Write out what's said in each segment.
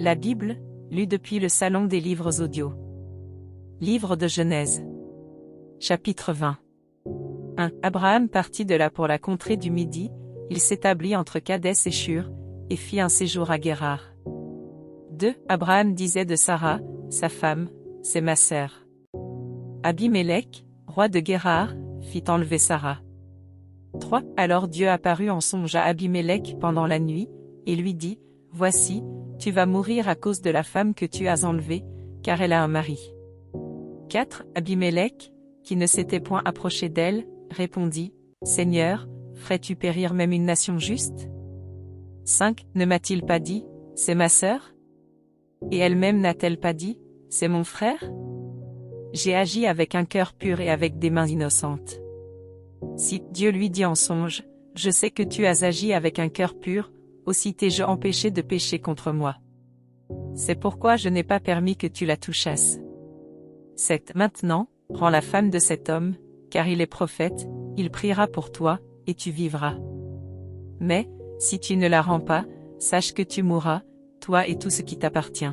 La Bible, lue depuis le Salon des livres audio. Livre de Genèse. Chapitre 20. 1. Abraham partit de là pour la contrée du Midi, il s'établit entre Kadès et Shur, et fit un séjour à Guérar. 2. Abraham disait de Sarah, sa femme, c'est ma sœur. Abimélec, roi de Guérar, fit enlever Sarah. 3. Alors Dieu apparut en songe à Abimélec pendant la nuit, et lui dit, voici, tu vas mourir à cause de la femme que tu as enlevée, car elle a un mari. 4. Abimélec, qui ne s'était point approché d'elle, répondit, Seigneur, ferais-tu périr même une nation juste? 5. Ne m'a-t-il pas dit, c'est ma sœur? Et elle-même n'a-t-elle pas dit, c'est mon frère? J'ai agi avec un cœur pur et avec des mains innocentes. Si Dieu lui dit en songe, je sais que tu as agi avec un cœur pur, aussi t'ai-je empêché de pécher contre moi. C'est pourquoi je n'ai pas permis que tu la touchasses. 7. Maintenant, rends la femme de cet homme, car il est prophète, il priera pour toi, et tu vivras. Mais, si tu ne la rends pas, sache que tu mourras, toi et tout ce qui t'appartient.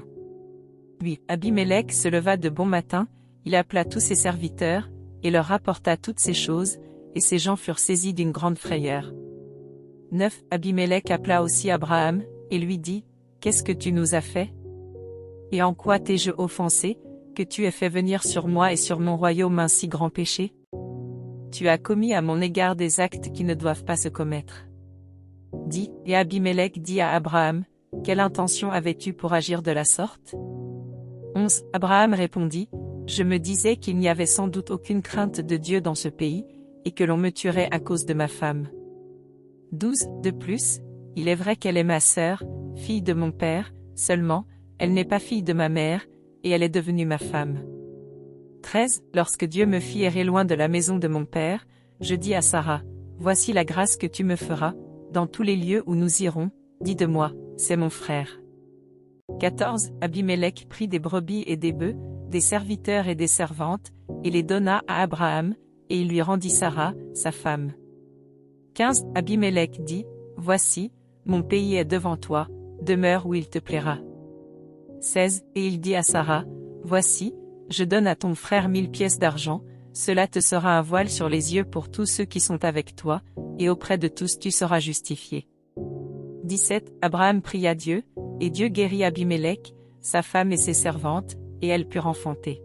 8. Abimélec se leva de bon matin, il appela tous ses serviteurs, et leur rapporta toutes ces choses, et ces gens furent saisis d'une grande frayeur. 9. Abimélec appela aussi Abraham, et lui dit, qu'est-ce que tu nous as fait? Et en quoi t'ai-je offensé, que tu aies fait venir sur moi et sur mon royaume un si grand péché? Tu as commis à mon égard des actes qui ne doivent pas se commettre. Dit, et Abimélec dit à Abraham, quelle intention avais-tu pour agir de la sorte? 11. Abraham répondit, je me disais qu'il n'y avait sans doute aucune crainte de Dieu dans ce pays, et que l'on me tuerait à cause de ma femme. 12. De plus, il est vrai qu'elle est ma sœur, fille de mon père, seulement, elle n'est pas fille de ma mère, et elle est devenue ma femme. 13. Lorsque Dieu me fit errer loin de la maison de mon père, je dis à Sarah, voici la grâce que tu me feras, dans tous les lieux où nous irons, dis de moi, c'est mon frère. 14. Abimélec prit des brebis et des bœufs, des serviteurs et des servantes, et les donna à Abraham, et il lui rendit Sarah, sa femme. 15. Abimélec dit, voici, mon pays est devant toi, demeure où il te plaira. 16. Et il dit à Sarah, voici, je donne à ton frère 1000 pièces d'argent, cela te sera un voile sur les yeux pour tous ceux qui sont avec toi, et auprès de tous tu seras justifié. 17. Abraham pria Dieu, et Dieu guérit Abimélec, sa femme et ses servantes, et elles purent enfanter.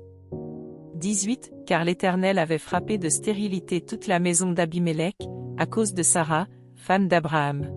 18. Car l'Éternel avait frappé de stérilité toute la maison d'Abimélec, à cause de Sarah, femme d'Abraham.